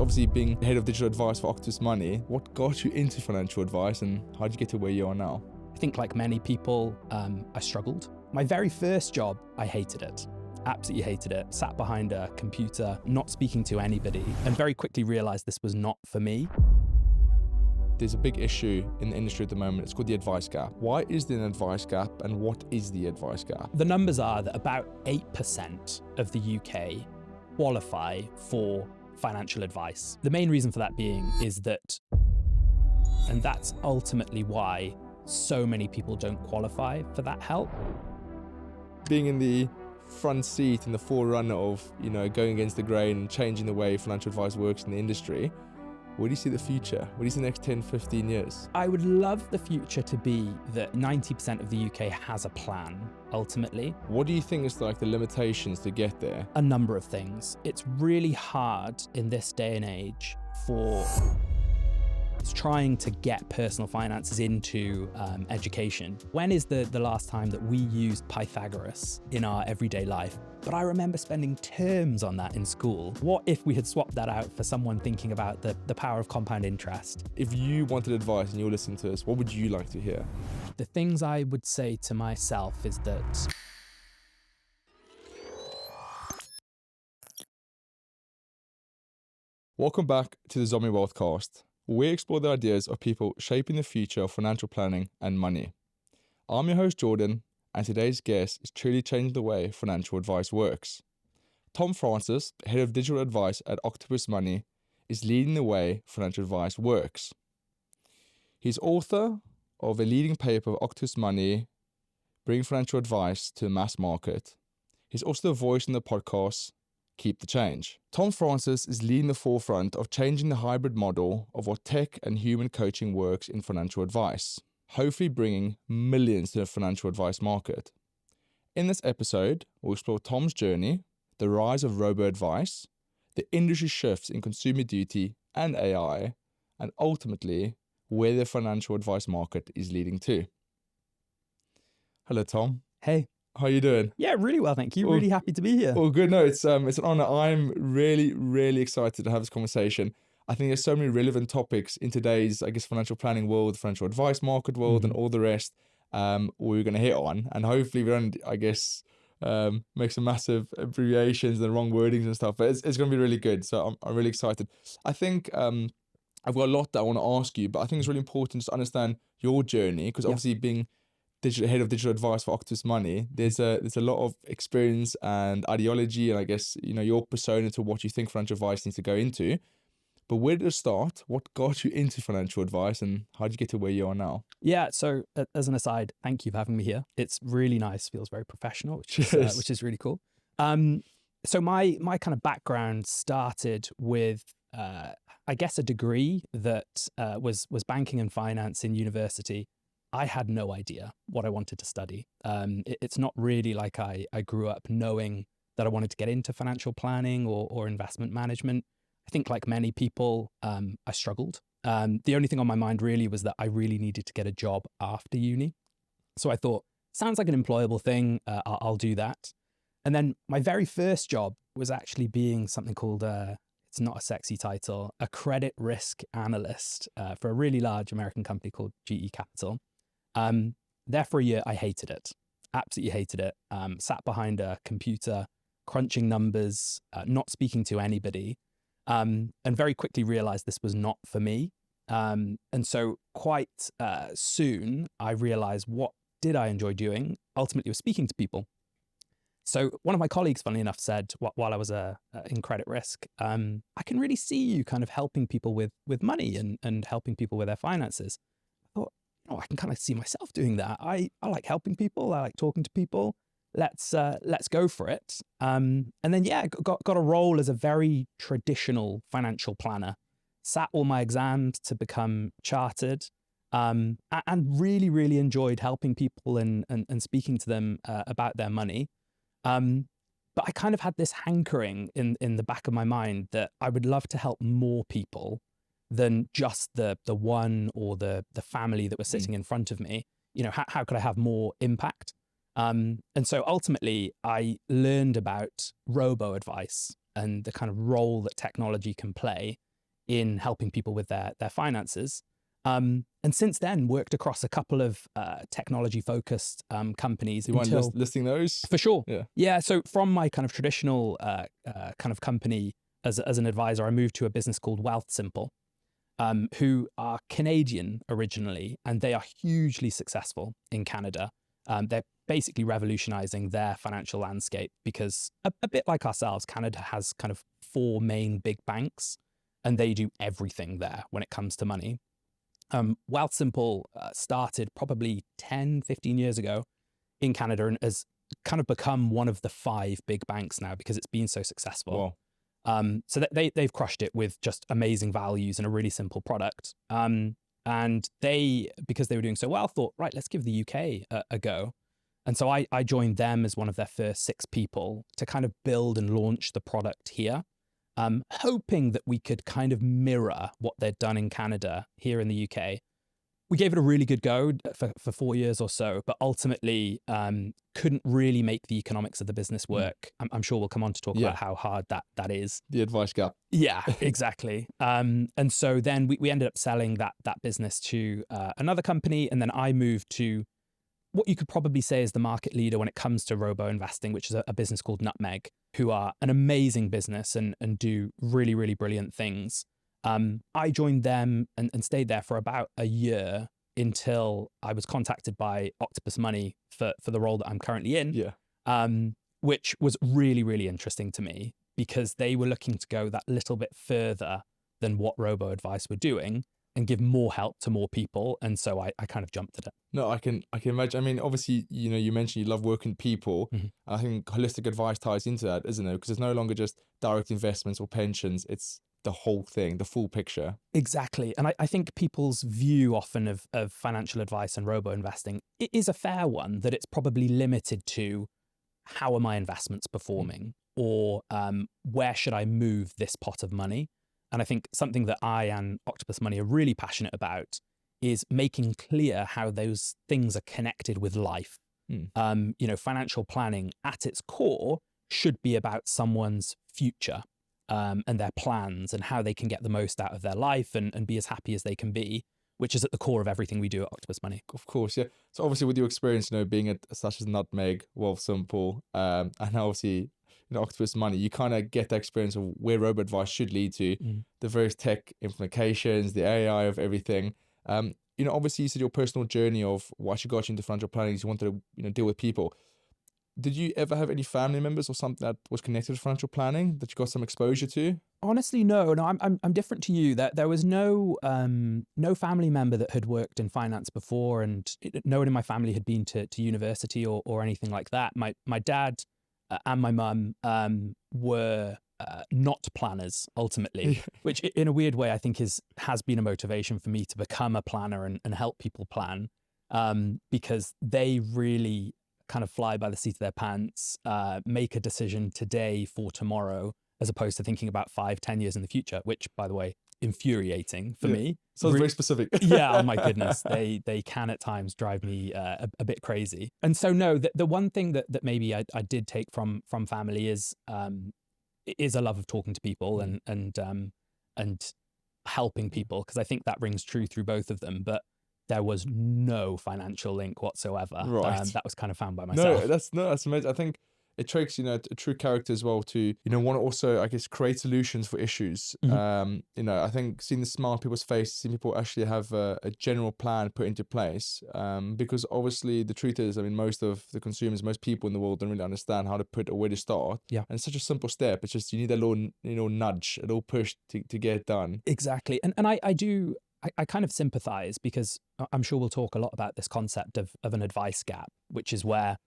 obviously being head of digital advice for Octopus Money, what got you into financial advice and how did you get to where you are now? I think like many people, I struggled. My very first job, I hated it. Absolutely hated it. Sat behind a computer, not speaking to anybody, and very quickly realized this was not for me. There's a big issue in the industry at the moment. It's called the advice gap. Why is there an advice gap and what is the advice gap? The numbers are that about 8% of the UK qualify for financial advice. The main reason for that being is that, and that's ultimately why so many people don't qualify for that help. Being in the front seat and the forerunner of, going against the grain and changing the way financial advice works in the industry, where do you see the future? Where do you see the next 10, 15 years? I would love the future to be that 90% of the UK has a plan, ultimately. What do you think is like the limitations to get there? A number of things. It's really hard in this day and age for trying to get personal finances into education. When is the last time that we used Pythagoras in our everyday life? But I remember spending terms on that in school. What if we had swapped that out for someone thinking about the power of compound interest? If you wanted advice and you're listening to us, what would you like to hear? The things I would say to myself is that Welcome back to the Zomi Wealthcast. We explore the ideas of people shaping the future of financial planning and money. I'm your host, Jordan, and today's guest is truly changing the way financial advice works. Tom Francis, head of digital advice at Octopus Money, is leading the way financial advice works. He's author of a leading paper of Octopus Money, bringing financial advice to the mass market. He's also the voice in the podcast, Keep the Change. Tom Francis is leading the forefront of changing the hybrid model of what tech and human coaching works in financial advice, hopefully bringing millions to the financial advice market. In this episode, we'll explore Tom's journey, the rise of robo-advice, the industry shifts in consumer duty and AI, and ultimately, where the financial advice market is leading to. Hello, Tom. hey. How are you doing? Yeah, really well, thank you. Really happy to be here. Oh, good. No, it's an honor. I'm really, really excited to have this conversation. I think there's so many relevant topics in today's, financial planning world, financial advice market world, and all the rest we're going to hit on. And hopefully we don't, make some massive abbreviations and wrong wordings and stuff, but it's going to be really good. So I'm really excited. I think I've got a lot that I want to ask you, but I think it's really important to understand your journey, because obviously being head of digital advice for Octopus Money, there's a lot of experience and ideology, and I guess your persona to what you think financial advice needs to go into. But where did it start? What got you into financial advice, and how did you get to where you are now? Yeah, so as an aside, thank you for having me here. It's really nice, feels very professional, which is really cool. So my kind of background started with I guess a degree that was banking and finance in university. I had no idea what I wanted to study. It's not really like I grew up knowing that I wanted to get into financial planning or investment management. I think like many people, I struggled. The only thing on my mind really was that I really needed to get a job after uni. So I thought, sounds like an employable thing, I'll do that. And then my very first job was actually being something called, it's not a sexy title, a credit risk analyst for a really large American company called GE Capital. There for a year, I hated it, absolutely hated it. Sat behind a computer, crunching numbers, not speaking to anybody, and very quickly realized this was not for me. And so quite soon, I realized what did I enjoy doing? Ultimately, was speaking to people. So one of my colleagues, funnily enough, said while I was in credit risk, I can really see you kind of helping people with money and helping people with their finances. I can kind of see myself doing that. I like helping people. I like talking to people. Let's go for it. And then, got a role as a very traditional financial planner. Sat all my exams to become chartered, and really, really enjoyed helping people and speaking to them about their money. But I kind of had this hankering in the back of my mind that I would love to help more people than just the one or the family that was sitting in front of me. How could I have more impact? And so ultimately I learned about robo advice and the kind of role that technology can play. in helping people with their finances. And since then, worked across a couple of technology-focused companies. You mind listing those? For sure. Yeah. So from my kind of traditional kind of company as an advisor, I moved to a business called Wealthsimple, who are Canadian originally, and they are hugely successful in Canada. They're basically revolutionizing their financial landscape because a bit like ourselves, Canada has kind of 4 main big banks, and they do everything there when it comes to money. Wealthsimple started probably 10, 15 years ago in Canada and has kind of become one of the 5 big banks now because it's been so successful. Wow. So they've crushed it with just amazing values and a really simple product. And they, because they were doing so well, thought, right, let's give the UK a go. And so I joined them as one of their first 6 people to kind of build and launch the product here, hoping that we could kind of mirror what they'd done in Canada here in the UK. We gave it a really good go for 4 years or so, but ultimately couldn't really make the economics of the business work. I'm sure we'll come on to talk about how hard that is. The advice gap. Yeah, exactly. And so then we ended up selling that business to another company, and then I moved to what you could probably say is the market leader when it comes to robo-investing, which is a business called Nutmeg, who are an amazing business and do really, really brilliant things. I joined them and stayed there for about a year until I was contacted by Octopus Money for the role that I'm currently in, which was really, really interesting to me because they were looking to go that little bit further than what robo-advice were doing and give more help to more people. And so I kind of jumped at it. No, I can imagine. I mean, obviously, you mentioned you love working with people. Mm-hmm. I think holistic advice ties into that, isn't it? Because it's no longer just direct investments or pensions. It's the whole thing, the full picture. Exactly. And I think people's view often of financial advice and robo-investing is a fair one, that it's probably limited to how are my investments performing or where should I move this pot of money? And I think something that I and Octopus Money are really passionate about is making clear how those things are connected with life. Financial planning at its core should be about someone's future and their plans and how they can get the most out of their life and be as happy as they can be, which is at the core of everything we do at Octopus Money. Of course, yeah. So obviously with your experience, being at such as Nutmeg, Wealthsimple, and obviously Octopus Money, you kind of get the experience of where robo-advice should lead to, the various tech implications, the AI of everything. Obviously you said your personal journey of what actually got you into financial planning is you wanted to, deal with people. Did you ever have any family members or something that was connected to financial planning that you got some exposure to? Honestly, no. I'm different to you. That there was no family member that had worked in finance before, and no one in my family had been to university or anything like that. My dad and my mum were not planners ultimately, which in a weird way I think has been a motivation for me to become a planner and help people plan, because they really kind of fly by the seat of their pants, make a decision today for tomorrow, as opposed to thinking about 5-10 years in the future, which, by the way, infuriating for me. Sounds very specific. Yeah, oh my goodness. They can at times drive me a bit crazy. And so, no, the one thing that maybe I did take from family is a love of talking to people and helping people, because I think that rings true through both of them. But there was no financial link whatsoever. Right. That was kind of found by myself. That's amazing. I think it takes, a true character as well to, want to also, I guess, create solutions for issues. I think seeing the smile on people's faces, seeing people actually have a general plan put into place. Because obviously the truth is, most of the consumers, most people in the world don't really understand how to put or where to start. Yeah. And it's such a simple step. It's just, you need a little, nudge, a little push to get it done. Exactly. And I kind of sympathize, because I'm sure we'll talk a lot about this concept of an advice gap, which is where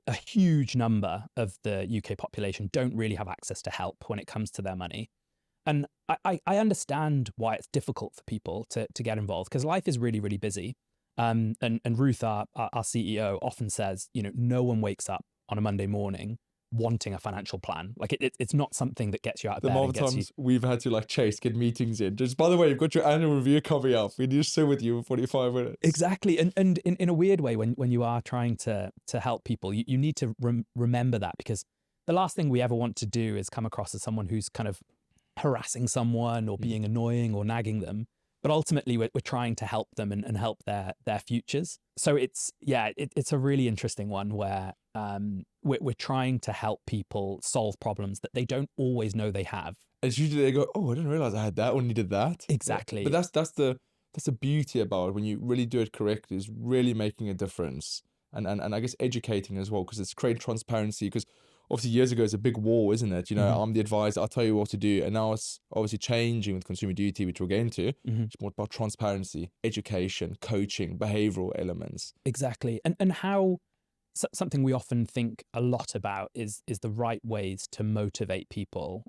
a huge number of the UK population don't really have access to help when it comes to their money. And I understand why it's difficult for people to get involved, because life is really, really busy. And Ruth, our CEO, often says, no one wakes up on a Monday morning wanting a financial plan. Like it's not something that gets you out of bed. The more times we've had to get meetings in. Just, by the way, you've got your annual review coming up. We need to sit with you for 45 minutes. Exactly. And in a weird way, when you are trying to help people, you need to remember that, because the last thing we ever want to do is come across as someone who's kind of harassing someone or being annoying or nagging them. But ultimately, we're trying to help them and help their futures. So it's a really interesting one where we're trying to help people solve problems that they don't always know they have. It's usually they go, oh, I didn't realize I had that or needed that. Exactly. But that's the beauty about it when you really do it correctly, is really making a difference. And I guess educating as well, because it's creating transparency. Because obviously years ago, it's a big war, isn't it? You know, I'm the advisor, I'll tell you what to do. And now it's obviously changing with consumer duty, which we'll get into. It's more about transparency, education, coaching, behavioural elements. Exactly. And how something we often think a lot about is the right ways to motivate people.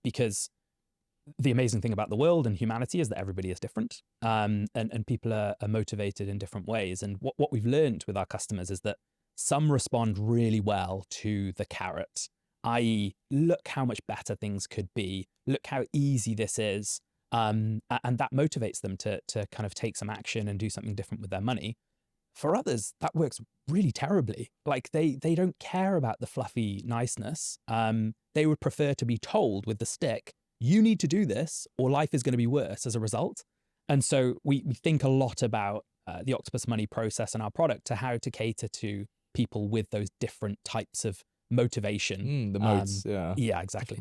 Because the amazing thing about the world and humanity is that everybody is different, and people are motivated in different ways. And what we've learned with our customers is that some respond really well to the carrot, i.e., look how much better things could be, look how easy this is, and that motivates them to kind of take some action and do something different with their money. For others, that works really terribly. Like they don't care about the fluffy niceness. They would prefer to be told with the stick, you need to do this or life is going to be worse as a result. And so we think a lot about the Octopus Money process and our product to how to cater to people with those different types of motivation. The modes, yeah. Yeah, exactly.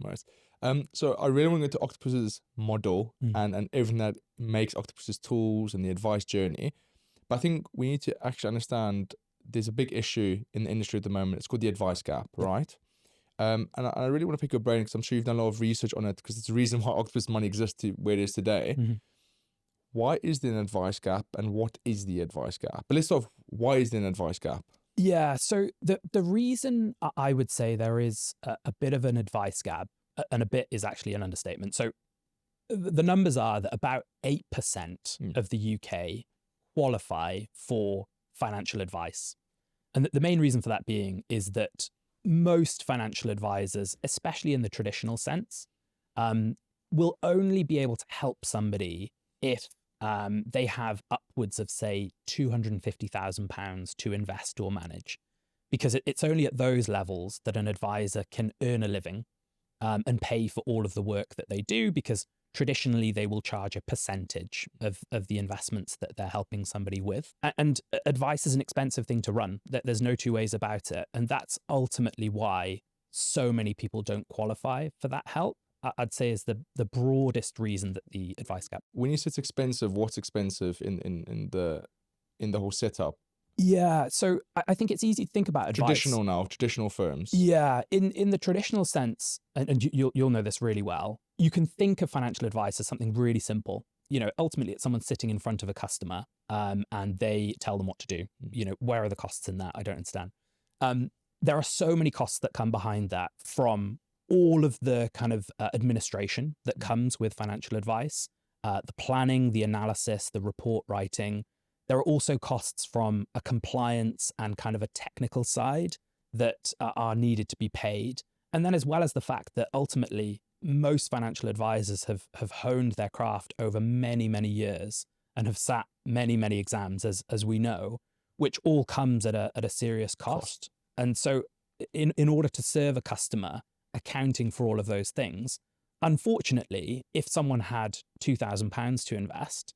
So I really want to go to Octopus's model and everything that makes Octopus's tools and the advice journey. But I think we need to actually understand there's a big issue in the industry at the moment. It's called the advice gap, right? And I really want to pick your brain, because I'm sure you've done a lot of research on it, because it's the reason why Octopus Money exists to where it is today. Why is there an advice gap, and what is the advice gap? But let's start off, why is there an advice gap? Yeah, so the reason I would say there is a bit of an advice gap, and a bit is actually an understatement. So the numbers are that about 8% of the UK qualify for financial advice. And the main reason for that being is that most financial advisors, especially in the traditional sense, will only be able to help somebody if they have upwards of, say, £250,000 to invest or manage. Because it's only at those levels that an advisor can earn a living and pay for all of the work that they do, because traditionally they will charge a percentage of the investments that they're helping somebody with. And advice is an expensive thing to run. There's no two ways about it. And that's ultimately why so many people don't qualify for that help. I'd say is the broadest reason that the advice gap. When you say it's expensive, what's expensive in the whole setup? Yeah, so I think it's easy to think about advice. Traditional firms. Yeah, in the traditional sense, and you'll know this really well, you can think of financial advice as something really simple. You know, ultimately it's someone sitting in front of a customer and they tell them what to do. You know, where are the costs in that? I don't understand. There are so many costs that come behind that, from all of the kind of administration that comes with financial advice, the planning, the analysis, the report writing. There are also costs from a compliance and kind of a technical side that are needed to be paid. And then, as well as the fact that ultimately most financial advisors have honed their craft over many, many years and have sat many, many exams, as we know, which all comes at a serious cost. And so in order to serve a customer, accounting for all of those things, unfortunately, if someone had £2,000 to invest,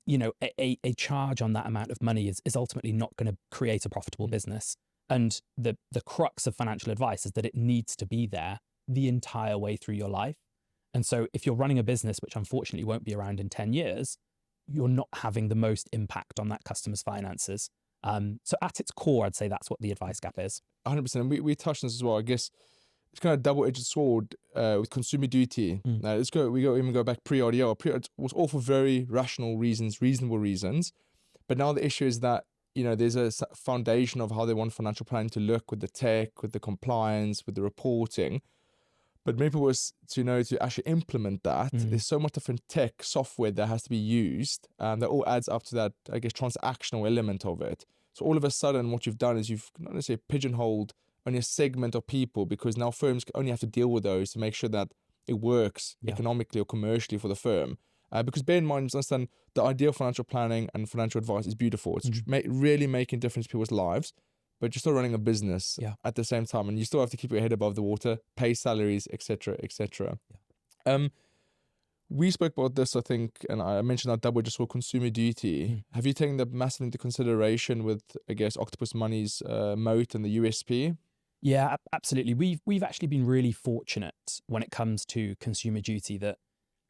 you know, a charge on that amount of money is ultimately not going to create a profitable business. And the crux of financial advice is that it needs to be there the entire way through your life. And so if you're running a business, which unfortunately won't be around in 10 years, you're not having the most impact on that customer's finances. So at its core, I'd say that's what the advice gap is. 100%. We touched on this as well. I guess it's kind of a double-edged sword with consumer duty. We even go back pre-RDL. It was all for very rational reasons, reasonable reasons. But now the issue is that, you know, there's a foundation of how they want financial planning to look, with the tech, with the compliance, with the reporting. But maybe it was to actually implement that. There's so much different tech software that has to be used, that all adds up to that, I guess, transactional element of it. So all of a sudden, what you've done is you've not necessarily pigeonholed only a segment of people, because now firms only have to deal with those to make sure that it works economically or commercially for the firm. Because bear in mind, you understand, the idea of financial planning and financial advice is beautiful. It's really making a difference to people's lives, but you're still running a business at the same time, and you still have to keep your head above the water, pay salaries, etc., etc. We spoke about this, I think, and I mentioned that we just saw consumer duty. Have you taken that massively into consideration with, I guess, Octopus Money's moat and the USP? Yeah, absolutely. We've actually been really fortunate when it comes to consumer duty that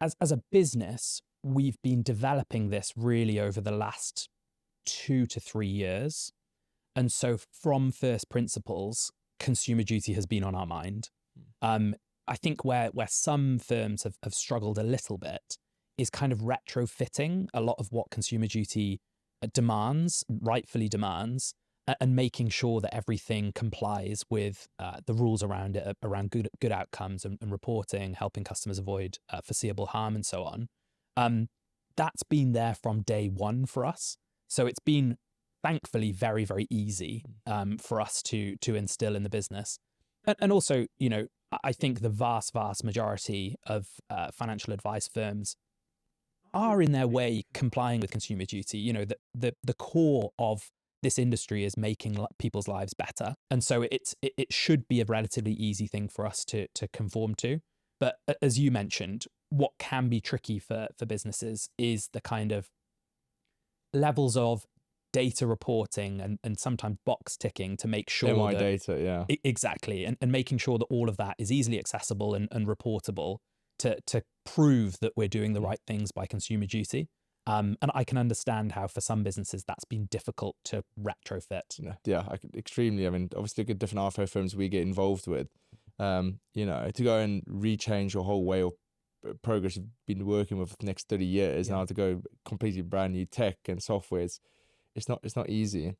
as a business, we've been developing this really over the last 2 to 3 years. And so from first principles, consumer duty has been on our mind. I think where some firms have struggled a little bit is kind of retrofitting a lot of what consumer duty demands, rightfully demands, and making sure that everything complies with the rules around it, around good outcomes and reporting, helping customers avoid foreseeable harm and so on. That's been there from day one for us. So it's been thankfully very, very easy for us to instill in the business. And also, you know, I think the vast majority of financial advice firms are in their way complying with consumer duty. You know, the core of this industry is making people's lives better. And so it should be a relatively easy thing for us to conform to. But as you mentioned, what can be tricky for businesses is the kind of levels of data reporting and sometimes box ticking to make sure MI that data, yeah. Exactly. And making sure that all of that is easily accessible and reportable to prove that we're doing the right things by consumer duty. And I can understand how for some businesses that's been difficult to retrofit. Yeah, extremely. I mean, obviously, look at different RFO firms we get involved with. You know, to go and rechange your whole way of progress you've been working with for the next 30 years, now to go completely brand new tech and software, it's not easy.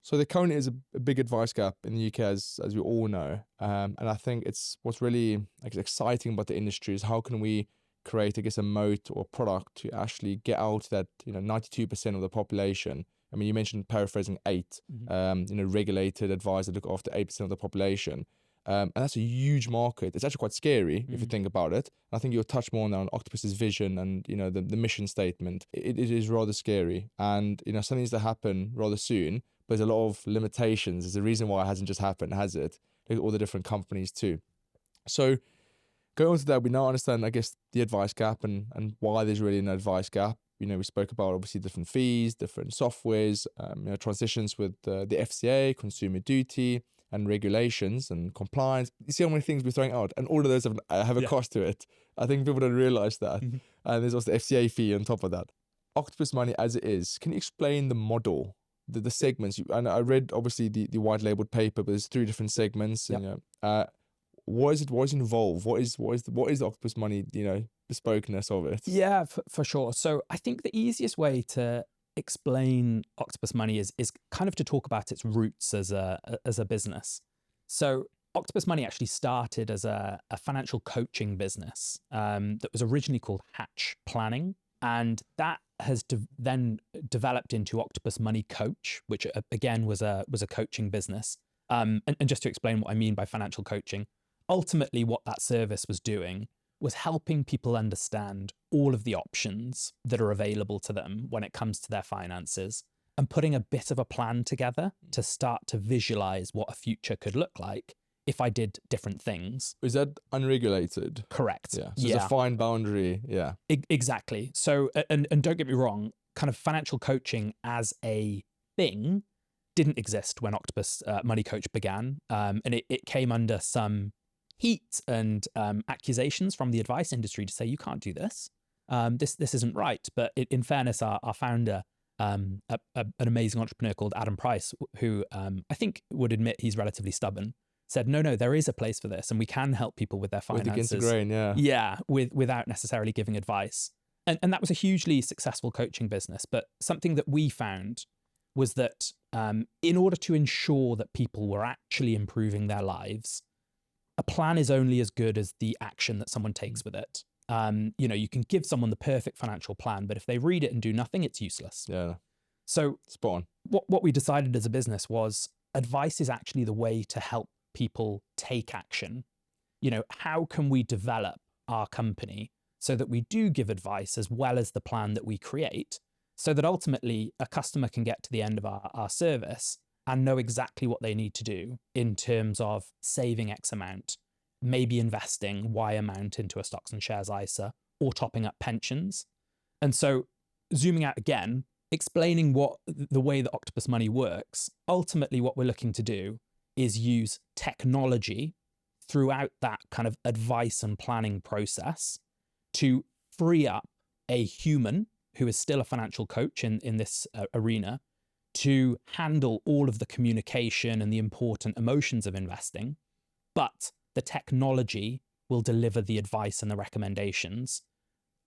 So there currently is a big advice gap in the UK, as we all know. And I think what's really exciting about the industry is how can we create, I guess, a moat or product to actually get out that 92% of the population. I mean, you mentioned paraphrasing 8, regulated advisors that look after 8% of the population. And that's a huge market. It's actually quite scary if you think about it. I think you'll touch more on Octopus's vision and the mission statement. It is rather scary, and something needs to happen rather soon. But there's a lot of limitations. There's a reason why it hasn't just happened, has it? Look at all the different companies too. So going on to that, we now understand, I guess, the advice gap and why there's really an advice gap. We spoke about obviously different fees, different softwares, transitions with the FCA, consumer duty, and regulations and compliance. You see how many things we're throwing out, and all of those have a cost to it. I think people don't realize that. And there's also the FCA fee on top of that. Octopus Money as it is, can you explain the model, the segments? And I read obviously the white labeled paper, but there's 3 different segments. Yep. And, what is it? What is involved? What is the Octopus Money, bespokeness of it? Yeah, for sure. So I think the easiest way to explain Octopus Money is kind of to talk about its roots as a business. So Octopus Money actually started as a financial coaching business that was originally called Hatch Planning, and that has then developed into Octopus Money Coach, which again was a coaching business. And just to explain what I mean by financial coaching, ultimately what that service was doing was helping people understand all of the options that are available to them when it comes to their finances and putting a bit of a plan together to start to visualize what a future could look like if I did different things. Is that unregulated? Correct. Yeah. So it's a fine boundary. Yeah. Exactly. So, and don't get me wrong, kind of financial coaching as a thing didn't exist when Octopus Money Coach began. And it came under some heat and accusations from the advice industry to say, you can't do this. This isn't right. But in fairness, our founder, an amazing entrepreneur called Adam Price, who I think would admit he's relatively stubborn, said, no, there is a place for this and we can help people with their finances. With the grain, yeah. Yeah, without necessarily giving advice. And that was a hugely successful coaching business. But something that we found was that in order to ensure that people were actually improving their lives, a plan is only as good as the action that someone takes with it. You can give someone the perfect financial plan, but if they read it and do nothing, it's useless. Yeah. So spot on. What we decided as a business was advice is actually the way to help people take action. How can we develop our company so that we do give advice as well as the plan that we create, so that ultimately a customer can get to the end of our service and know exactly what they need to do in terms of saving X amount, maybe investing Y amount into a stocks and shares ISA or topping up pensions. And so zooming out again, explaining what the way that Octopus Money works, ultimately what we're looking to do is use technology throughout that kind of advice and planning process to free up a human who is still a financial coach in this arena to handle all of the communication and the important emotions of investing, but the technology will deliver the advice and the recommendations,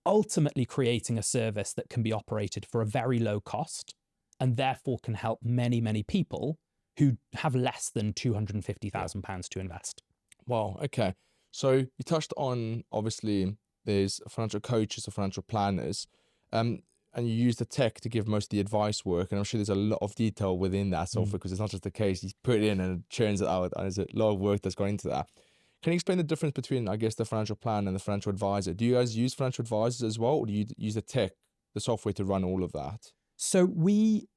ultimately creating a service that can be operated for a very low cost and therefore can help many, many people who have less than £250,000 to invest. Wow. Okay. So you touched on, obviously, there's financial coaches or financial planners, and you use the tech to give most of the advice work. And I'm sure there's a lot of detail within that software because it's not just the case. You put it in and it churns it out. And there's a lot of work that's gone into that. Can you explain the difference between, I guess, the financial plan and the financial advisor? Do you guys use financial advisors as well, or do you use the tech, the software to run all of that? So we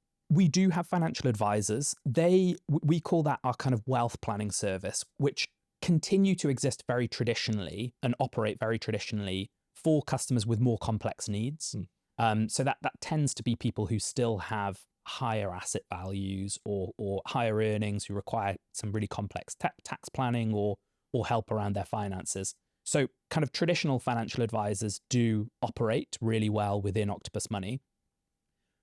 do have financial advisors. We call that our kind of wealth planning service, which continue to exist very traditionally and operate very traditionally for customers with more complex needs. So that tends to be people who still have higher asset values or higher earnings, who require some really complex tax planning or help around their finances. So kind of traditional financial advisors do operate really well within Octopus Money.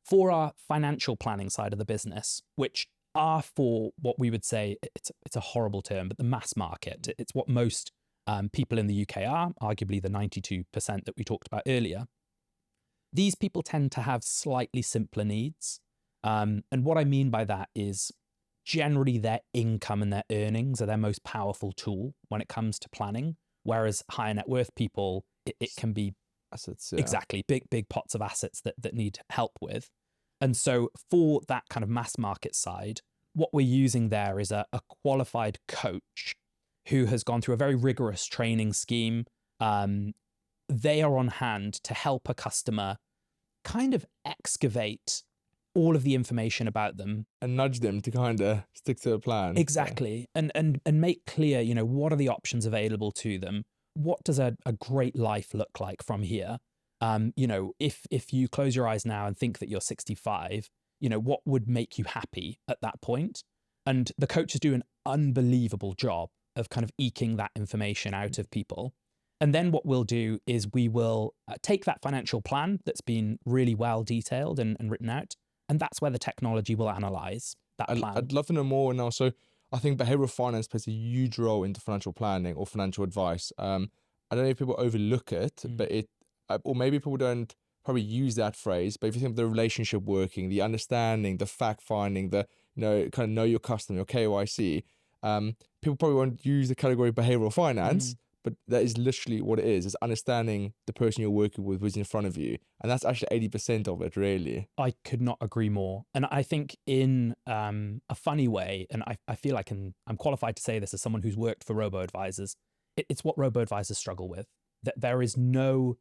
For our financial planning side of the business, which are for what we would say, it's a horrible term, but the mass market. It's what most people in the UK are, arguably the 92% that we talked about earlier. These people tend to have slightly simpler needs. And what I mean by that is generally their income and their earnings are their most powerful tool when it comes to planning, whereas higher net worth people, it can be assets, exactly big pots of assets that need help with. And so for that kind of mass market side, what we're using there is a qualified coach who has gone through a very rigorous training scheme. They are on hand to help a customer kind of excavate all of the information about them and nudge them to kind of stick to a plan. Exactly. Yeah. And make clear, what are the options available to them? What does a great life look like from here? If you close your eyes now and think that you're 65, what would make you happy at that point? And the coaches do an unbelievable job of kind of eking that information out of people. And then what we'll do is we will take that financial plan that's been really well detailed and written out, and that's where the technology will analyze that plan. I'd love to know more now. So I think behavioral finance plays a huge role into financial planning or financial advice. I don't know if people overlook it, but or maybe people don't probably use that phrase, but if you think of the relationship working, the understanding, the fact finding, the, kind of know your customer, your KYC, people probably won't use the category behavioral finance, but that is literally what it is. It's understanding the person you're working with who's in front of you. And that's actually 80% of it, really. I could not agree more. And I think in a funny way, and I feel like I'm qualified to say this as someone who's worked for robo-advisors, it's what robo-advisors struggle with, that there is no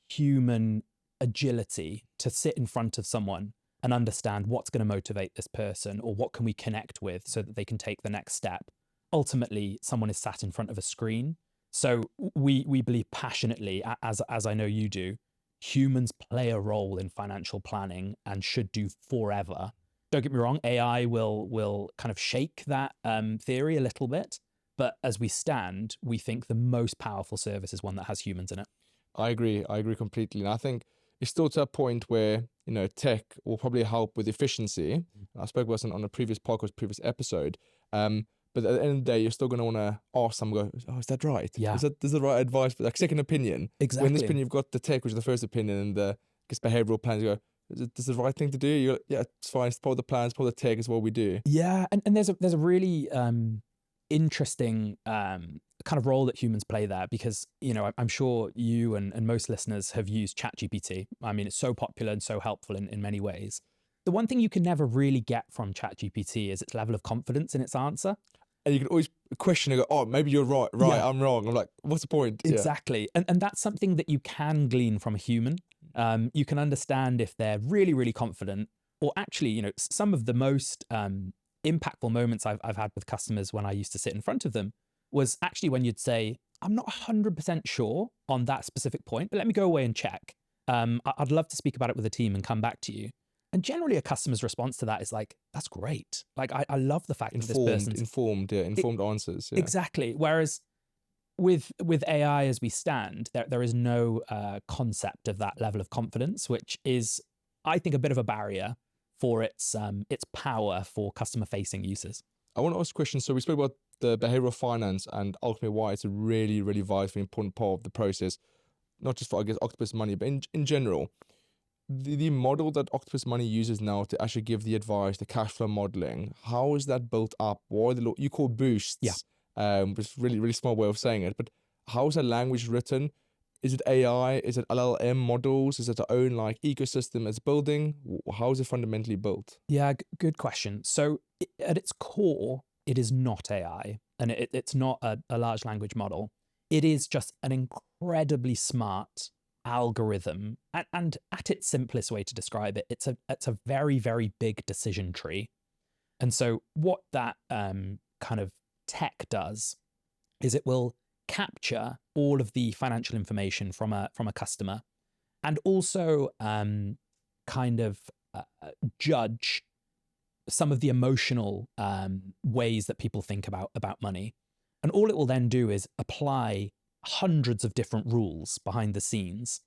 human agility to sit in front of someone and understand what's going to motivate this person or what can we connect with so that they can take the next step. Ultimately, someone is sat in front of a screen. So we believe passionately, as I know you do, humans play a role in financial planning and should do forever. Don't get me wrong, AI will kind of shake that theory a little bit. But as we stand, we think the most powerful service is one that has humans in it. I agree completely. And I think it's still to a point where, tech will probably help with efficiency. I spoke about it on a previous podcast, previous episode. But at the end of the day, you're still going to want to ask someone, go, is that right? Yeah. Is the right advice? But like second opinion. Exactly. When this opinion, you've got the tech, which is the first opinion, and the behavioral plans, you go, is this the right thing to do? You're like, yeah, it's fine. It's part of the plans, part of the tech is what we do. Yeah. And there's a really interesting kind of role that humans play there because, I'm sure you and most listeners have used ChatGPT. I mean, it's so popular and so helpful in many ways. The one thing you can never really get from ChatGPT is its level of confidence in its answer. And you can always question and go, oh, maybe you're right, yeah. I'm wrong. I'm like, what's the point? Exactly. Yeah. And that's something that you can glean from a human. You can understand if they're really, really confident, or actually, some of the most impactful moments I've had with customers when I used to sit in front of them was actually when you'd say, I'm not 100% sure on that specific point, but let me go away and check. I'd love to speak about it with the team and come back to you. And generally a customer's response to that is like, that's great. Like, I love the fact that this person's informed answers. Yeah. Exactly. Whereas with AI as we stand, there is no concept of that level of confidence, which is, I think, a bit of a barrier for its power for customer-facing users. I want to ask a question. So we spoke about the behavioral finance and ultimately why it's a really, really vital, important part of the process, not just for, I guess, Octopus Money, but in general. The model that Octopus Money uses now to actually give the advice, the cash flow modeling, how is that built up? What are the you call boosts? Yeah. It's really, really small way of saying it. But how is that language written? Is it AI? Is it LLM models? Is it our own like ecosystem it's building? How is it fundamentally built? Yeah, good question. So at its core, it is not AI, and it's not a large language model. It is just an incredibly smart algorithm, and at its simplest way to describe it, it's a very, very big decision tree. And so what that kind of tech does is it will capture all of the financial information from a customer, and also kind of judge some of the emotional ways that people think about money. And all it will then do is apply hundreds of different rules behind the scenes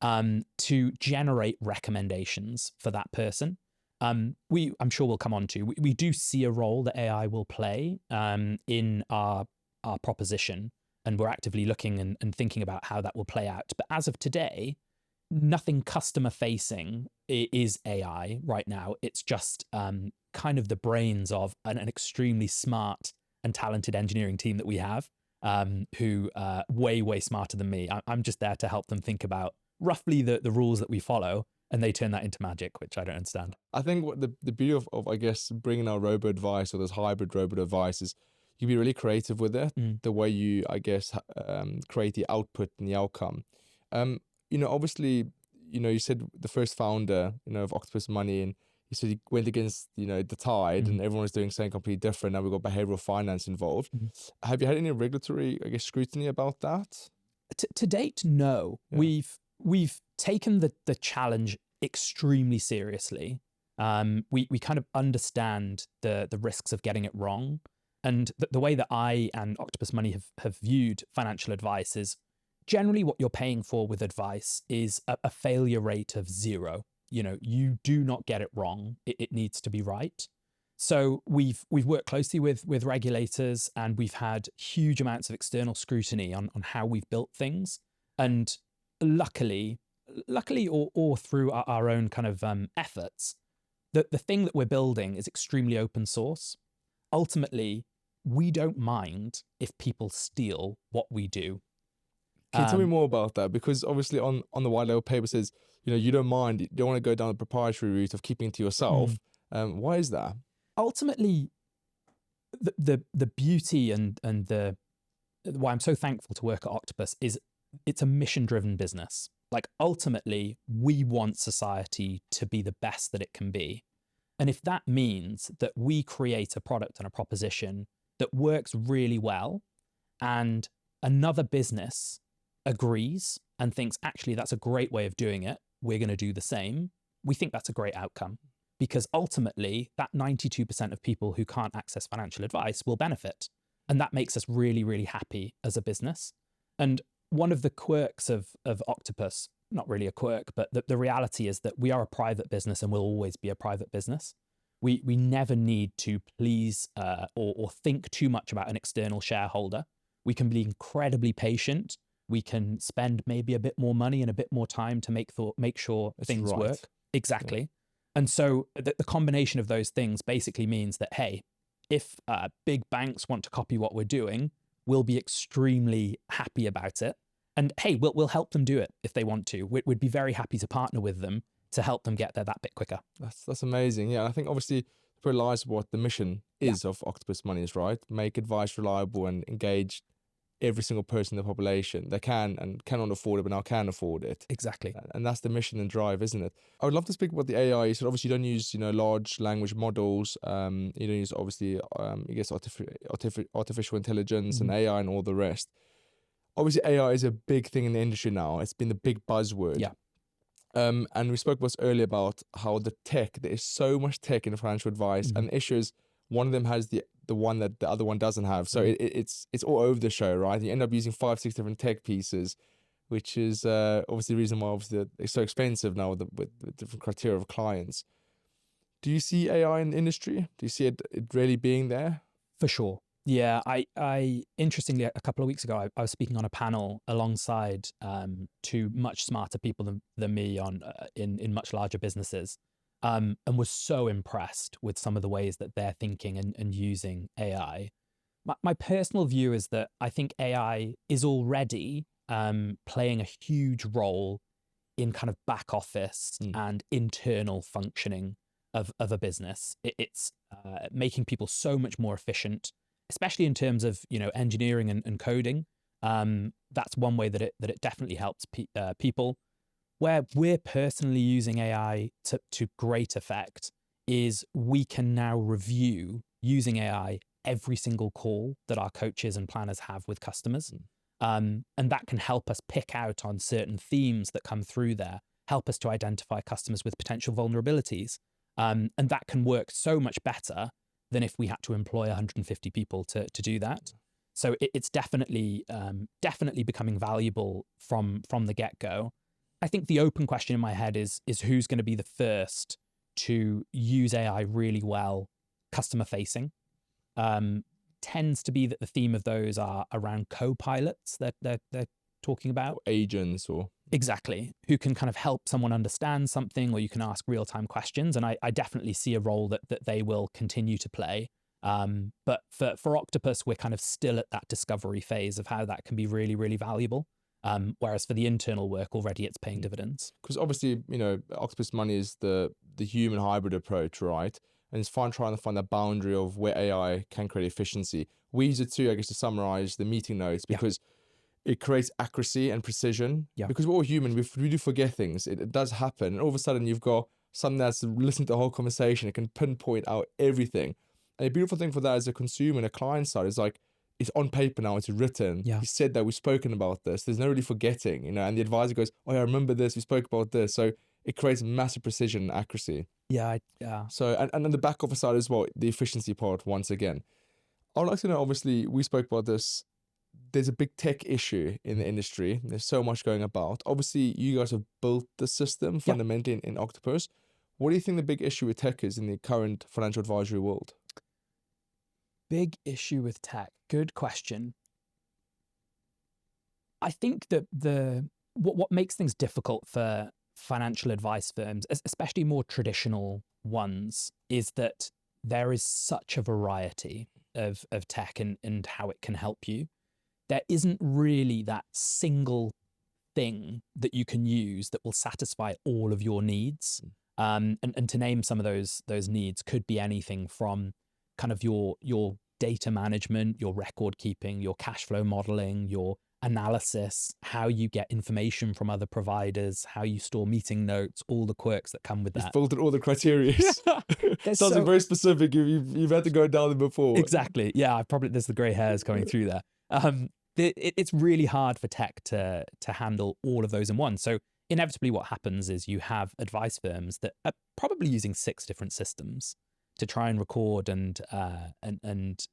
to generate recommendations for that person. I'm sure we'll come on to, we do see a role that AI will play in our proposition, and we're actively looking and thinking about how that will play out. But as of today, nothing customer facing is AI right now. It's just kind of the brains of an extremely smart and talented engineering team that we have, who way smarter than me. I'm just there to help them think about roughly the rules that we follow, and they turn that into magic, which I don't understand. I think what the beauty of I guess bringing our robo advice or this hybrid robo advice is you can be really creative with it. The way you, I guess, create the output and the outcome. Obviously, you said the first founder, of Octopus Money, and you said he went against, the tide, and everyone was doing something completely different. Now we've got behavioral finance involved. Have you had any regulatory, I guess, scrutiny about that? To date, no. Yeah. We've taken the challenge extremely seriously. We kind of understand the risks of getting it wrong. And the way that I and Octopus Money have viewed financial advice is generally what you're paying for with advice is a failure rate of 0. You do not get it wrong. It needs to be right. So we've worked closely with regulators, and we've had huge amounts of external scrutiny on how we've built things. And luckily or through our own kind of efforts, the thing that we're building is extremely open source. Ultimately, we don't mind if people steal what we do. Can you tell me more about that? Because obviously on the white label paper says, you don't mind, you don't want to go down the proprietary route of keeping it to yourself. Why is that? Ultimately, the beauty and the why I'm so thankful to work at Octopus is it's a mission-driven business. Like, ultimately, we want society to be the best that it can be. And if that means that we create a product and a proposition that works really well, and another business agrees and thinks, actually, that's a great way of doing it, we're going to do the same, we think that's a great outcome. Because ultimately, that 92% of people who can't access financial advice will benefit. And that makes us really, really happy as a business. And one of the quirks of Octopus, not really a quirk, but the reality is that we are a private business and will always be a private business. We never need to please or think too much about an external shareholder. We can be incredibly patient. We can spend maybe a bit more money and a bit more time to make sure things work. Exactly. Yeah. And so the combination of those things basically means that, hey, if big banks want to copy what we're doing, we'll be extremely happy about it. And hey, we'll help them do it if they want to. We'd be very happy to partner with them to help them get there that bit quicker. That's amazing. Yeah, I think obviously it lies what the mission is of Octopus Money is, right? Make advice reliable and engage every single person in the population that can and cannot afford it, but now can afford it. Exactly. And that's the mission and drive, isn't it? I would love to speak about the AI. So obviously you don't use, large language models. You don't use, obviously, artificial intelligence and AI and all the rest. Obviously, AI is a big thing in the industry now. It's been the big buzzword. Yeah. And we spoke about earlier about how there is so much tech in financial advice, and the issue is one of them has the one that the other one doesn't have. So it's all over the show, right? You end up using 5-6 different tech pieces, which is obviously the reason why obviously it's so expensive now with different criteria of clients. Do you see AI in the industry? Do you see it really being there? For sure. Yeah, I interestingly, a couple of weeks ago, I was speaking on a panel alongside two much smarter people than me in much larger businesses, and was so impressed with some of the ways that they're thinking and using AI. My personal view is that I think AI is already playing a huge role in kind of back office and internal functioning of a business. It's making people so much more efficient, especially in terms of engineering and coding. That's one way that it definitely helps people. Where we're personally using AI to great effect is we can now review using AI every single call that our coaches and planners have with customers. And that can help us pick out on certain themes that come through there, help us to identify customers with potential vulnerabilities. And that can work so much better than if we had to employ 150 people to do that. So it's definitely becoming valuable from the get-go. I think the open question in my head is who's going to be the first to use AI really well, customer facing. Tends to be that the theme of those are around co-pilots that they're talking about. Or agents or... Exactly. Who can kind of help someone understand something, or you can ask real-time questions. And I definitely see a role that they will continue to play. But for Octopus, we're kind of still at that discovery phase of how that can be really, really valuable. Whereas for the internal work, already it's paying dividends. Because obviously, Octopus Money is the human hybrid approach, right? And it's fun trying to find that boundary of where AI can create efficiency. We use it too, I guess, to summarize the meeting notes because it creates accuracy and precision. Yeah. Because we're all human, we do forget things. It does happen. And all of a sudden, you've got something that's listened to the whole conversation. It can pinpoint out everything. And the beautiful thing for that as a consumer and a client side is like, it's on paper now, it's written. Yeah. He said that, we've spoken about this. There's no really forgetting, and the advisor goes, oh, yeah, I remember this. We spoke about this. So it creates massive precision and accuracy. Yeah. So, and on the back office side as well, the efficiency part, once again. I would like to know, obviously, we spoke about this. There's a big tech issue in the industry. There's so much going about. Obviously, you guys have built the system fundamentally in Octopus. What do you think the big issue with tech is in the current financial advisory world? Big issue with tech. Good question. I think that what makes things difficult for financial advice firms, especially more traditional ones, is that there is such a variety of tech and how it can help you. There isn't really that single thing that you can use that will satisfy all of your needs. And to name some of those needs could be anything from kind of your data management, your record keeping, your cash flow modeling, your analysis, how you get information from other providers, how you store meeting notes, all the quirks that come with that. You've filtered all the criteria. Sounds like very specific. You've had to go down them before. Exactly. Yeah, there's the grey hairs coming through there. It's really hard for tech to handle all of those in one. So inevitably what happens is you have advice firms that are probably using 6 different systems to try and record and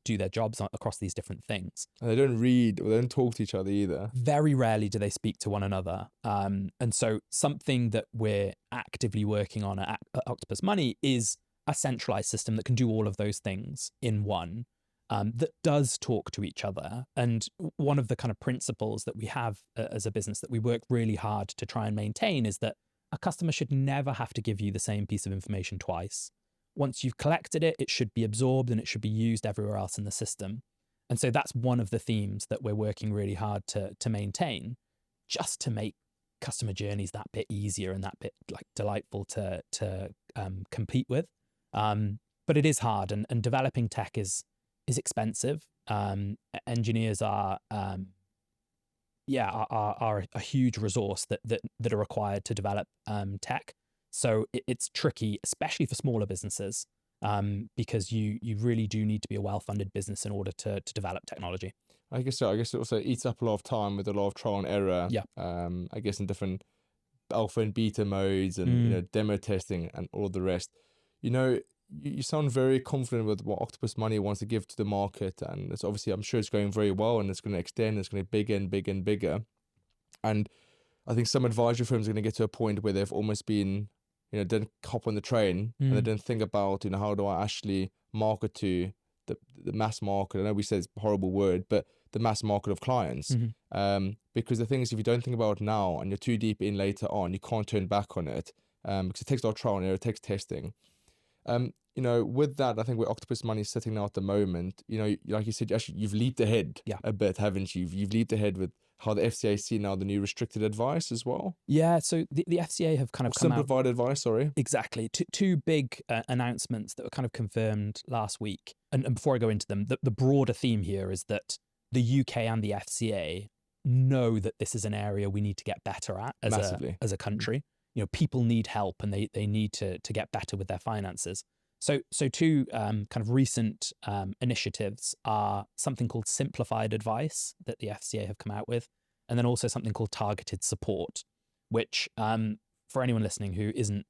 do their jobs across these different things. And they don't read or they don't talk to each other either. Very rarely do they speak to one another. And so something that we're actively working on at Octopus Money is a centralized system that can do all of those things in one, that does talk to each other. And one of the kind of principles that we have as a business that we work really hard to try and maintain is that a customer should never have to give you the same piece of information twice. Once you've collected it, it should be absorbed and it should be used everywhere else in the system. And so that's one of the themes that we're working really hard to maintain, just to make customer journeys that bit easier and that bit like delightful to compete with. But it is hard, and developing tech is expensive. Engineers are are a huge resource that are required to develop tech. So it's tricky, especially for smaller businesses, because you really do need to be a well-funded business in order to develop technology. I guess so. I guess it also eats up a lot of time with a lot of trial and error. Yeah. I guess in different alpha and beta modes and demo testing and all the rest. You sound very confident with what Octopus Money wants to give to the market, and it's obviously, I'm sure it's going very well, and it's going to extend, it's going to be bigger and bigger and bigger. And I think some advisory firms are going to get to a point where they've almost been, didn't hop on the train and they didn't think about, how do I actually market to the mass market? I know we said it's a horrible word, but the mass market of clients. Because the thing is, if you don't think about it now and you're too deep in later on, you can't turn back on it, because it takes a lot of trial and error, it takes testing. With that, I think where Octopus Money is sitting now at the moment, like you said, actually you've leaped ahead a bit, haven't you? You've leaped ahead with how the FCA see now the new restricted advice as well. Yeah, so the FCA have kind of come simplified advice, sorry. Exactly. Two big announcements that were kind of confirmed last week. And before I go into them, the broader theme here is that the UK and the FCA know that this is an area we need to get better at as a country. People need help and they need to get better with their finances. So two kind of recent initiatives are something called simplified advice that the FCA have come out with, and then also something called targeted support, which for anyone listening who isn't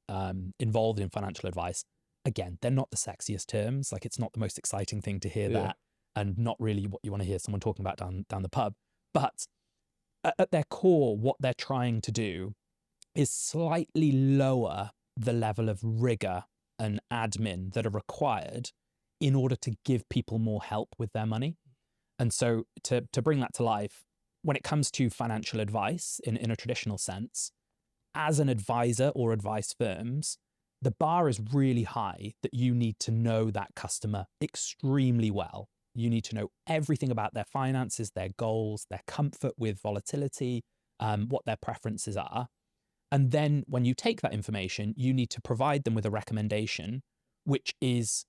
involved in financial advice, again, they're not the sexiest terms. Like, it's not the most exciting thing to hear that, and not really what you want to hear someone talking about down the pub. But at their core, what they're trying to do is slightly lower the level of rigor and admin that are required in order to give people more help with their money. And so to bring that to life, when it comes to financial advice in a traditional sense, as an advisor or advice firms, the bar is really high that you need to know that customer extremely well. You need to know everything about their finances, their goals, their comfort with volatility, what their preferences are. And then when you take that information, you need to provide them with a recommendation which is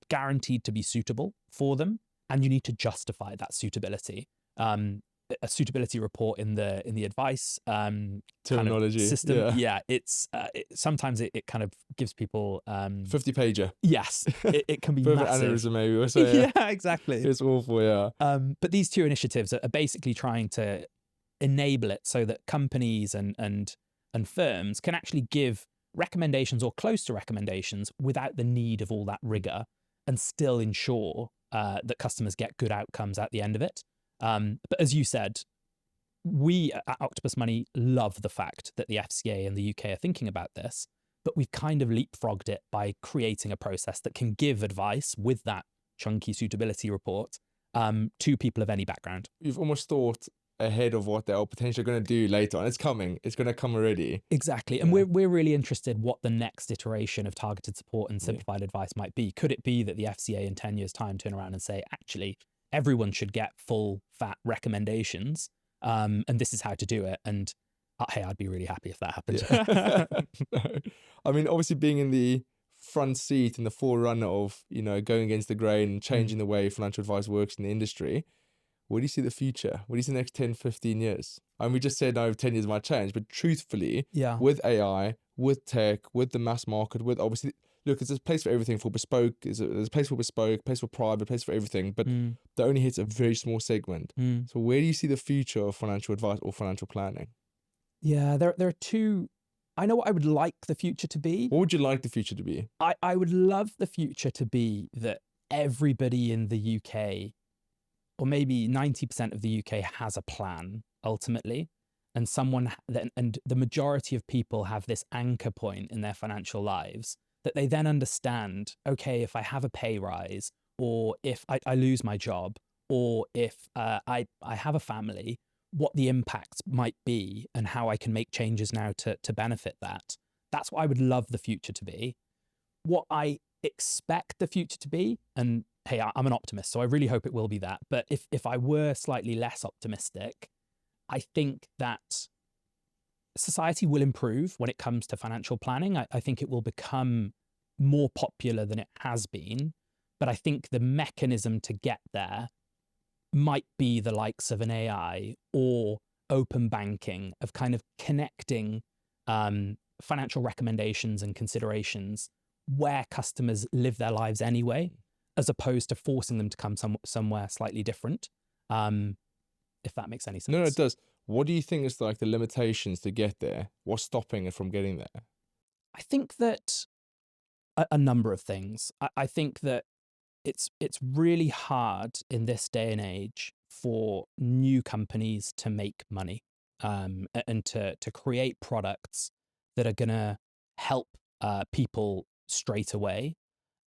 guaranteed to be suitable for them, and you need to justify that suitability. A suitability report in the advice terminology kind of system. It's sometimes it kind of gives people 50-pager. Yes, it can be massive. Aneurysm, maybe we'll say. Yeah, exactly. It's awful. Yeah. But these two initiatives are basically trying to enable it so that companies and firms can actually give recommendations or close to recommendations without the need of all that rigor, and still ensure that customers get good outcomes at the end of it. But as you said, we at Octopus Money love the fact that the FCA and the UK are thinking about this, but we've kind of leapfrogged it by creating a process that can give advice with that chunky suitability report to people of any background. You've almost thought ahead of what they're potentially going to do later on. It's coming. It's going to come already. Exactly. And we're really interested what the next iteration of targeted support and simplified advice might be. Could it be that the FCA in 10 years' time turn around and say, actually, everyone should get full fat recommendations, and this is how to do it? And hey, I'd be really happy if that happened. No. I mean, obviously being in the front seat and the forerunner of, going against the grain and changing the way financial advice works in the industry, where do you see the future? Where do you see the next 10, 15 years? And we just said, no, 10 years might change, but truthfully, with AI, with tech, with the mass market, with obviously, look, there's a place for everything, for bespoke, there's a place for bespoke, place for private, place for everything, but that only hits a very small segment. So where do you see the future of financial advice or financial planning? Yeah, there are two. I know what I would like the future to be. What would you like the future to be? I would love the future to be that everybody in the UK, or maybe 90% of the UK, has a plan ultimately, and and the majority of people have this anchor point in their financial lives that they then understand, okay, if I have a pay rise, or if I lose my job, or if I have a family, what the impacts might be and how I can make changes now to benefit that. That's what I would love the future to be. What I expect the future to be, and hey, I'm an optimist, so I really hope it will be that. But if I were slightly less optimistic, I think that society will improve when it comes to financial planning. I think it will become more popular than it has been. But I think the mechanism to get there might be the likes of an AI or open banking, of kind of connecting financial recommendations and considerations where customers live their lives anyway, as opposed to forcing them to come somewhere slightly different. If that makes any sense. No, it does. What do you think is like the limitations to get there? What's stopping it from getting there? I think that a number of things. I think that it's really hard in this day and age for new companies to make money, and to create products that are going to help people straight away.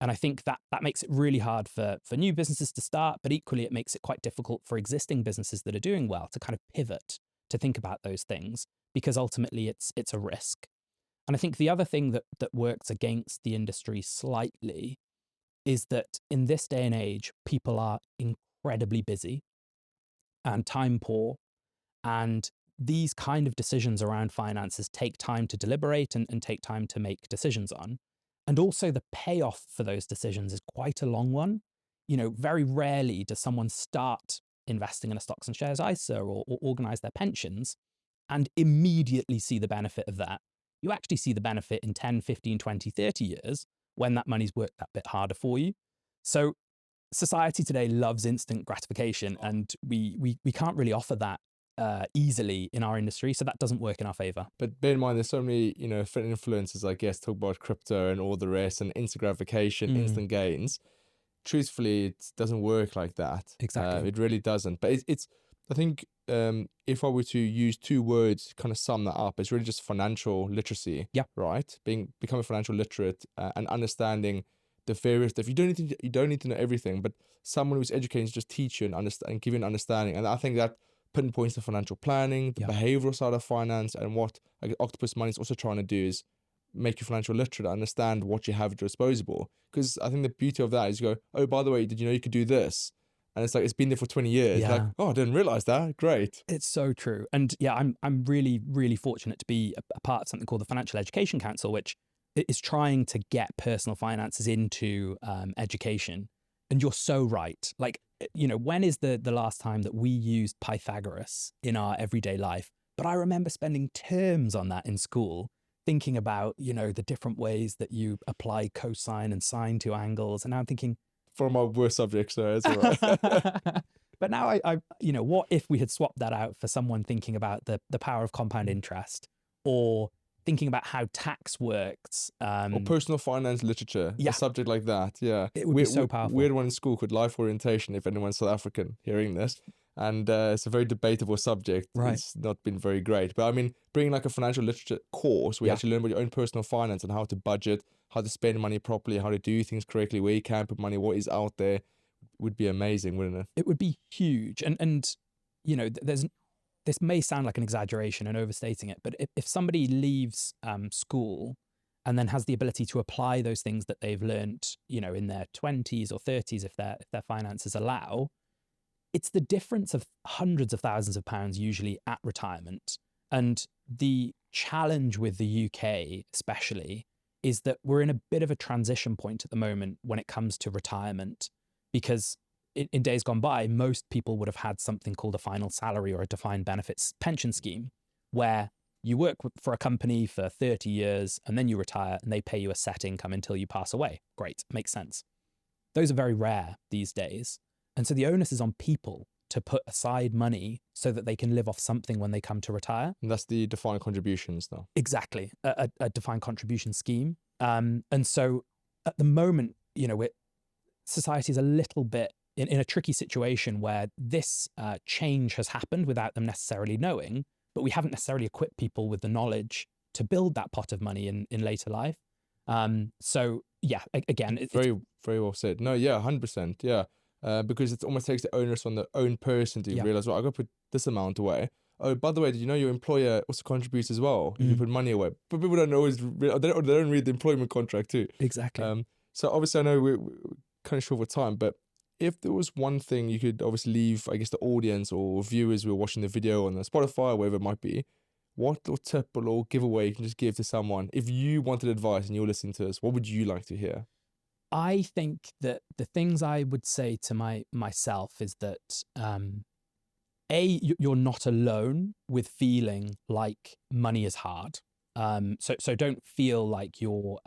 And I think that makes it really hard for new businesses to start, but equally it makes it quite difficult for existing businesses that are doing well to kind of pivot to think about those things, because ultimately it's a risk. And I think the other thing that works against the industry slightly is that in this day and age, people are incredibly busy and time poor. And these kind of decisions around finances take time to deliberate and take time to make decisions on. And also the payoff for those decisions is quite a long one. Very rarely does someone start investing in a stocks and shares ISA or organize their pensions and immediately see the benefit of that. You actually see the benefit in 10, 15, 20, 30 years when that money's worked that bit harder for you. So society today loves instant gratification, and we can't really offer that easily in our industry, so that doesn't work in our favor. But bear in mind, there's so many, influencers, I guess, talk about crypto and all the rest and instant gratification, instant gains. Truthfully, it doesn't work like that. Exactly. It really doesn't. But it's I think if I were to use two words to kind of sum that up, it's really just financial literacy. Yeah. Right. Becoming financial literate and understanding the various stuff. You don't need to know everything, but someone who's educated to just teach you and understand and give you an understanding. And I think that pinpoints the financial planning, the behavioral side of finance, and what Octopus Money is also trying to do is make you financial literate, understand what you have at your disposal. Because I think the beauty of that is you go, oh, by the way, did you know you could do this? And it's like, it's been there for 20 years. Yeah. Like, oh, I didn't realize that. Great. It's so true. And yeah, I'm really, really fortunate to be a part of something called the Financial Education Council, which is trying to get personal finances into education. And you're so right. Like, when is the last time that we used Pythagoras in our everyday life? But I remember spending terms on that in school, thinking about, the different ways that you apply cosine and sine to angles. And now I'm thinking, for my worst subjects, so it's all right. But now I what if we had swapped that out for someone thinking about the power of compound interest, or thinking about how tax works, or personal finance literature, a subject like that. Yeah, it would be so powerful. We had one in school called life orientation. If anyone's South African hearing this, and it's a very debatable subject. Right. It's not been very great, but I mean, bringing like a financial literature course where you actually learn about your own personal finance and how to budget, how to spend money properly, how to do things correctly, where you can put money, what is out there, would be amazing, wouldn't it? It would be huge. And this may sound like an exaggeration and overstating it, but if somebody leaves school and then has the ability to apply those things that they've learned, in their 20s or 30s, if their finances allow, it's the difference of hundreds of thousands of pounds usually at retirement. And the challenge with the UK especially is that we're in a bit of a transition point at the moment when it comes to retirement, because in days gone by, most people would have had something called a final salary or a defined benefits pension scheme, where you work for a company for 30 years and then you retire and they pay you a set income until you pass away. Great, makes sense. Those are very rare these days. And so the onus is on people to put aside money so that they can live off something when they come to retire. And that's the defined contributions now. Exactly, a defined contribution scheme. And so at the moment, society is a little bit in a tricky situation where this change has happened without them necessarily knowing, but we haven't necessarily equipped people with the knowledge to build that pot of money in later life. So yeah, again, it's very, very well said. No, yeah, 100%. Yeah. Because it almost takes the onus on the own person to realize, well, I got to put this amount away. Oh, by the way, did you know your employer also contributes as well? You put money away. But people don't always, they don't read the employment contract too. Exactly. So obviously I know we're kind of short of time, but if there was one thing you could obviously leave, I guess, the audience or viewers who are watching the video on the Spotify or wherever it might be, what little tip or little giveaway you can just give to someone? If you wanted advice and you're listening to us, what would you like to hear? I think that the things I would say to myself is that you're not alone with feeling like money is hard. So don't feel like you're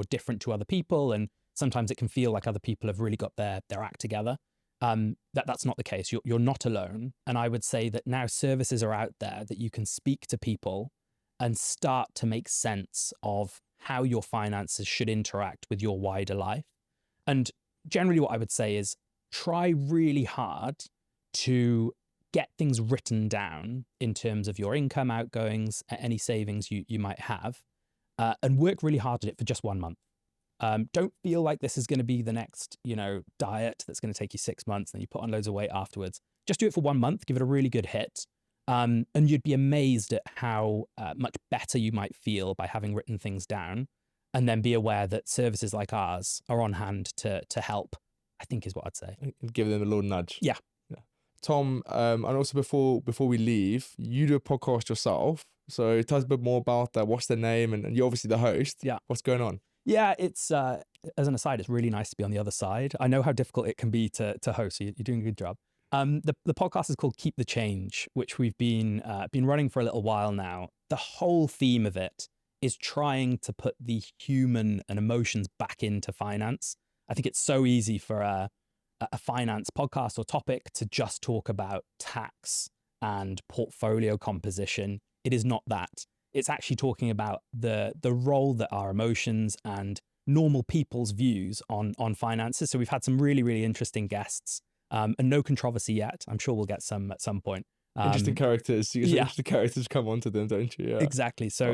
different to other people, and sometimes it can feel like other people have really got their act together. That's not the case. You're not alone, and I would say that now services are out there that you can speak to people and start to make sense of how your finances should interact with your wider life. And generally, what I would say is try really hard to get things written down in terms of your income, outgoings, any savings you might have, and work really hard at it for just 1 month. Don't feel like this is going to be the next, diet that's going to take you 6 months and you put on loads of weight afterwards. Just do it for 1 month, give it a really good hit. And you'd be amazed at how much better you might feel by having written things down, and then be aware that services like ours are on hand to help, I think is what I'd say. Give them a little nudge. Yeah. Tom, and also before we leave, you do a podcast yourself. So tell us a bit more about that. What's the name? And you're obviously the host. Yeah. What's going on? Yeah, it's as an aside, it's really nice to be on the other side. I know how difficult it can be to host, so you're doing a good job. The podcast is called Keep the Change, which we've been running for a little while now. The whole theme of it is trying to put the human and emotions back into finance. I think it's so easy for a finance podcast or topic to just talk about tax and portfolio composition. It is not that. It's actually talking about the role that our emotions and normal people's views on finances. So we've had some really, really interesting guests, and no controversy yet. I'm sure we'll get some at some point. Interesting characters. You get interesting characters come onto them, don't you? Yeah. Exactly. So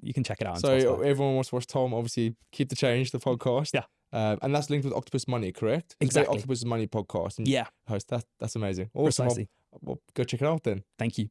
you can check it out. So everyone wants to watch Tom, obviously Keep the Change, the podcast. Yeah. And that's linked with Octopus Money, correct? Exactly. Octopus Money podcast. And yeah. Host. That's amazing. Awesome. Precisely. Well, go check it out then. Thank you.